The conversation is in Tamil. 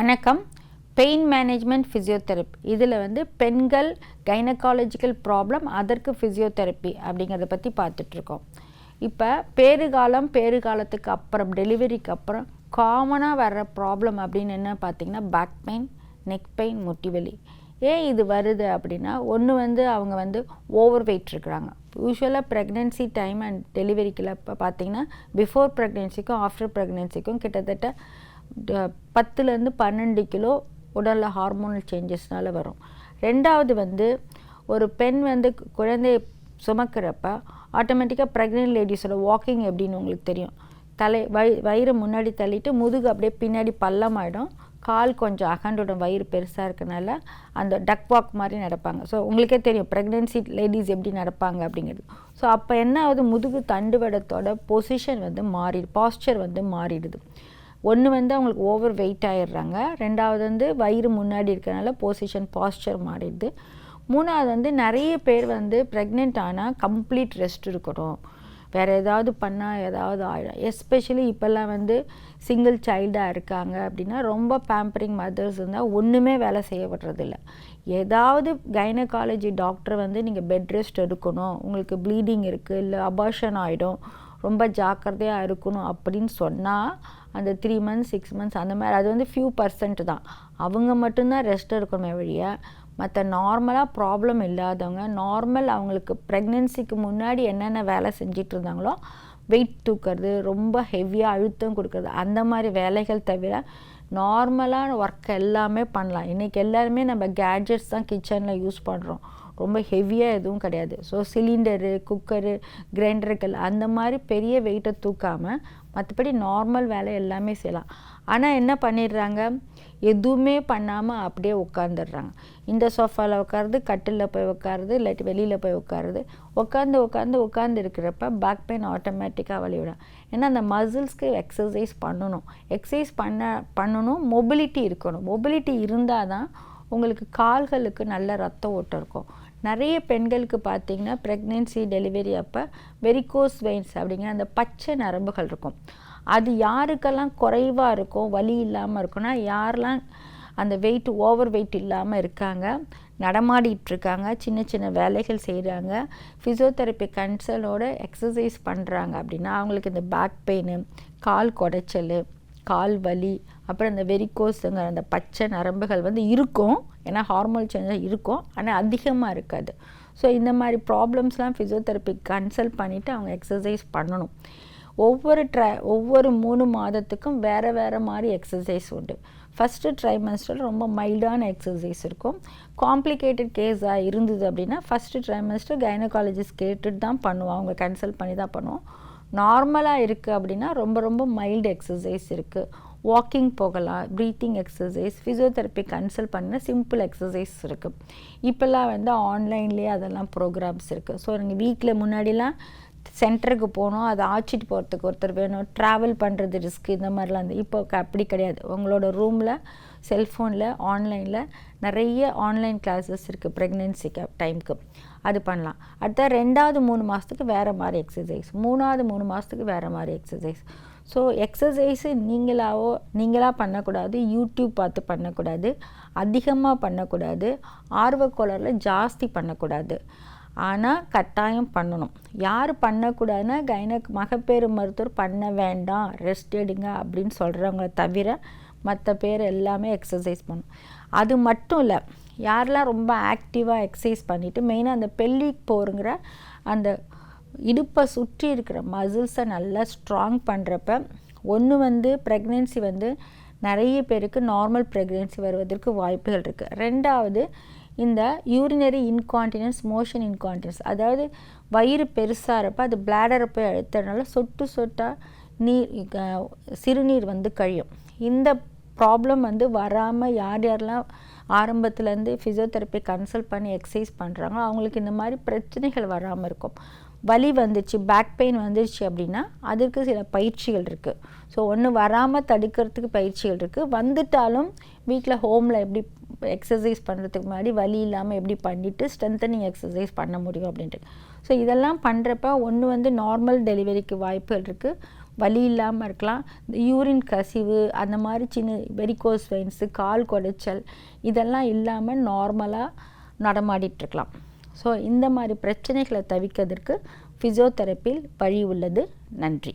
வணக்கம். பெயின் மேனேஜ்மெண்ட் ஃபிசியோதெரப்பி இதில் பெண்கள் கைனகாலஜிக்கல் ப்ராப்ளம் அதற்கு ஃபிசியோதெரப்பி அப்படிங்கிறத பற்றி பார்த்துட்ருக்கோம். இப்போ பேறுகாலத்துக்கு அப்புறம் டெலிவரிக்கு அப்புறம் காமனாக வர்ற ப்ராப்ளம் அப்படின்னு என்ன பார்த்திங்கன்னா பேக் பெயின், நெக் பெயின், முட்டி வலி. ஏன் இது வருது அப்படின்னா ஒன்று அவங்க ஓவர் வெயிட் இருக்கிறாங்க. யூஸ்வலாக ப்ரெக்னென்சி டைம் அண்ட் டெலிவரிக்கில் இப்போ பார்த்திங்கன்னா பிஃபோர் ப்ரெக்னென்சிக்கும் ஆஃப்டர் ப்ரெக்னென்சிக்கும் கிட்டத்தட்ட 10 to 12 கிலோ உடலில் ஹார்மோனல் சேஞ்சஸ்னால் வரும். ரெண்டாவது ஒரு பெண் குழந்தையை சுமக்கிறப்ப ஆட்டோமேட்டிக்காக ப்ரெக்னென்ட் லேடிஸோட வாக்கிங் எப்படின்னு உங்களுக்கு தெரியும். வயிறு முன்னாடி தள்ளிட்டு முதுகு அப்படியே பின்னாடி பள்ளமாயிடும், கால் கொஞ்சம் அகண்டுடும். வயிறு பெருசாக இருக்கனால அந்த டக் வாக் மாதிரி நடப்பாங்க. ஸோ உங்களுக்கே தெரியும் ப்ரெக்னென்சி லேடிஸ் எப்படி நடப்பாங்க அப்படிங்கிறது. ஸோ அப்போ என்ன ஆகுது, முதுகு தண்டுவடத்தோட பொசிஷன் பாஸ்டர் மாறிடுது. ஒன்று அவங்களுக்கு ஓவர் வெயிட் ஆகிடுறாங்க. ரெண்டாவது வயிறு முன்னாடி இருக்கிறனால பாஸ்டர் மாறிடுது. மூணாவது நிறைய பேர் ப்ரெக்னென்ட் ஆனால் கம்ப்ளீட் ரெஸ்ட் இருக்கணும், வேறு ஏதாவது பண்ணால் ஏதாவது ஆகிடும். எஸ்பெஷலி இப்போல்லாம் சிங்கிள் சைல்டாக இருக்காங்க அப்படின்னா ரொம்ப பேம்பரிங் மதர்ஸ் இருந்தால் ஒன்றுமே வேலை செய்ய விடுறதில்ல. ஏதாவது கைனகாலஜி டாக்டர் நீங்கள் பெட் ரெஸ்ட் எடுக்கணும், உங்களுக்கு ப்ளீடிங் இருக்குது, இல்லை அபார்ஷன் ஆகிடும், ரொம்ப ஜாக்கிரதையாக இருக்கணும் அப்படின்னு சொன்னால் அந்த 3 months 6 months அந்த மாதிரி அது ஃபியூ % தான். அவங்க மட்டும்தான் ரெஸ்ட் எடுக்கணுமே வழிய மற்ற நார்மலாக ப்ராப்ளம் இல்லாதவங்க அவங்களுக்கு ப்ரெக்னென்சிக்கு முன்னாடி என்னென்ன வேலை செஞ்சிட்டு இருந்தாங்களோ, வெயிட் தூக்கிறது, ரொம்ப ஹெவியாக அழுத்தம் கொடுக்குறது, அந்த மாதிரி வேலைகள் தவிர நார்மலான ஒர்க் எல்லாமே பண்ணலாம். இன்றைக்கி எல்லாருமே நம்ம கேட்ஜெட்ஸ் தான் கிச்சனில் யூஸ் பண்ணுறோம், ரொம்ப ஹெவியாக எதுவும் கிடையாது. ஸோ சிலிண்டரு, குக்கரு, கிரைண்டர்கள் அந்த மாதிரி பெரிய வெயிட்டை தூக்காமல் மற்றபடி நார்மல் வேலை எல்லாமே செய்யலாம். ஆனால் என்ன பண்ணிடுறாங்க, எதுவுமே பண்ணாமல் அப்படியே உட்காந்துடுறாங்க. இந்த சோஃபாவில் உட்காருது, கட்டிலில் போய் உட்காருது, இல்லாட்டி வெளியில் போய் உட்காந்து இருக்கிறப்ப பேக் பெயின் ஆட்டோமேட்டிக்காக வலிவிடும். ஏன்னா அந்த மசில்ஸ்க்கு எக்ஸசைஸ் பண்ணணும், மொபிலிட்டி இருக்கணும். மொபிலிட்டி இருந்தால் தான் உங்களுக்கு கால்களுக்கு நல்ல ரத்த ஓட்டம் இருக்கும். நிறைய பெண்களுக்கு பார்த்திங்கன்னா ப்ரெக்னென்சி டெலிவரி அப்போ வெரிகோஸ் வெயின்ஸ் அப்படிங்கிற அந்த பச்சை நரம்புகள் இருக்கும். அது யாருக்கெல்லாம் குறைவாக இருக்கும், வலி இல்லாமல் இருக்குன்னா, யாரெல்லாம் அந்த ஓவர் வெயிட் இல்லாமல் இருக்காங்க, நடமாடிட்டுருக்காங்க, சின்ன சின்ன வேலைகள் செய்கிறாங்க, ஃபிசியோதெரப்பி கன்சல்டோட எக்ஸசைஸ் பண்ணுறாங்க அப்படின்னா அவங்களுக்கு இந்த பேக் பெயின், கால் குடைச்சல், கால் வலி, அப்புறம் இந்த வெரிகோஸுங்கிற அந்த பச்சை நரம்புகள் இருக்கும். ஏன்னா ஹார்மோன் சேஞ்சஸ் இருக்கும், ஆனால் அதிகமாக இருக்காது. ஸோ இந்த மாதிரி ப்ராப்ளம்ஸ்லாம் ஃபிசியோதெரப்பி கன்சல்ட் பண்ணிவிட்டு அவங்க எக்ஸசைஸ் பண்ணணும். ஒவ்வொரு 3 மாதத்துக்கும் வேறு மாதிரி எக்ஸசைஸ் உண்டு. ஃபஸ்ட்டு ட்ரைமஸ்டரில் ரொம்ப மைல்டான எக்ஸசைஸ் இருக்கும். காம்ப்ளிகேட்டட் கேஸாக இருந்தது அப்படின்னா ஃபஸ்ட்டு ட்ரைமஸ்டர் கைனகாலஜிஸ்ட் கேட்டுட்டு தான் பண்ணுவோம், அவங்க கன்சல்ட் பண்ணி தான் பண்ணுவோம். நார்மலாக இருக்குது அப்படின்னா ரொம்ப மைல்டு எக்ஸசைஸ் இருக்குது. வாக்கிங் போகலாம், ப்ரீத்திங் எக்ஸசைஸ், ஃபிசியோதெரப்பி கன்சல்ட் பண்ண சிம்பிள் எக்ஸசைஸ் இருக்குது. இப்போல்லாம் ஆன்லைன்லேயே அதெல்லாம் ப்ரோக்ராம்ஸ் இருக்குது. ஸோ நீங்கள் வீட்டில் முன்னாடிலாம் சென்டருக்கு போகணும், அதை ஆச்சிட்டு போகிறதுக்கு ஒருத்தர் வேணும், ட்ராவல் பண்ணுறது ரிஸ்க்கு, இந்த மாதிரிலாம் இப்போ அப்படி கிடையாது. உங்களோட ரூமில் செல்ஃபோனில் ஆன்லைனில் நிறைய ஆன்லைன் கிளாஸஸ் இருக்குது ப்ரெக்னென்சிக்கு டைமுக்கு, அது பண்ணலாம். அடுத்த 2வது 3 மாதத்துக்கு வேறு மாதிரி எக்ஸசைஸ், 3வது 3 மாதத்துக்கு வேறு மாதிரி எக்ஸசைஸ். ஸோ எக்ஸசைஸு நீங்களாக பண்ணக்கூடாது, யூடியூப் பார்த்து பண்ணக்கூடாது, அதிகமாக பண்ணக்கூடாது, ஆர்வக்கோளரில் ஜாஸ்தி பண்ணக்கூடாது. ஆனால் கட்டாயம் பண்ணணும். யார் பண்ணக்கூடாதுன்னா மகப்பேறு மருத்துவர் பண்ண வேண்டாம், ரெஸ்ட் எடுங்க அப்படின்னு சொல்கிறவங்கள தவிர மற்ற பேர் எல்லாமே எக்ஸசைஸ் பண்ணணும். அது மட்டும் இல்லை, யாரெல்லாம் ரொம்ப ஆக்டிவாக எக்ஸசைஸ் பண்ணிவிட்டு மெயினாக அந்த பெல்விக் போருங்கிற அந்த இடுப்பை சுற்றி இருக்கிற மசில்ஸை நல்லா ஸ்ட்ராங் பண்ணுறப்ப ஒன்று ப்ரெக்னென்சி நிறைய பேருக்கு நார்மல் ப்ரெக்னென்சி வருவதற்கு வாய்ப்புகள் இருக்குது. ரெண்டாவது இந்த யூரினரி இன்கான்டினன்ஸ், மோஷன் இன்கான்டினன்ஸ், அதாவது வயிறு பெருசாகிறப்ப அது பிளாடரை போய் அழுத்துறதுனால சொட்டாக சிறுநீர் கழியும். இந்த ப்ராப்ளம் வராமல் யாரெல்லாம் ஆரம்பத்துலேருந்து ஃபிசியோதெரப்பி கன்சல்ட் பண்ணி எக்ஸசைஸ் பண்ணுறாங்களோ அவங்களுக்கு இந்த மாதிரி பிரச்சனைகள் வராமல் இருக்கும். வலி வந்துச்சு, பேக் பெயின் வந்துருச்சு அப்படின்னா அதற்கு சில பயிற்சிகள் இருக்குது. ஸோ ஒன்று வராமல் தடுக்கிறதுக்கு பயிற்சிகள் இருக்குது. வந்துட்டாலும் வீட்டில் ஹோமில் எப்படி எக்ஸசைஸ் பண்ணுறதுக்கு முன்னாடி வலி இல்லாமல் எப்படி பண்ணிவிட்டு ஸ்ட்ரென்தனிங் எக்ஸசைஸ் பண்ண முடியும் அப்படின்ட்டு. ஸோ இதெல்லாம் பண்ணுறப்ப ஒன்று வந்து நார்மல் டெலிவரிக்கு வாய்ப்புகள் இருக்குது, வலி இல்லாமல் இருக்கலாம். யூரின் கசிவு அந்த மாதிரி சின்ன வெரிகோஸ் வெயின்ஸு, கால் குடைச்சல் இதெல்லாம் இல்லாமல் நார்மலாக நடமாடிட்டுருக்கலாம். ஸோ இந்த மாதிரி பிரச்சனைகளை தவிர்க்கிறதுக்கு ஃபிசியோதெரப்பியில் வழி உள்ளது. நன்றி.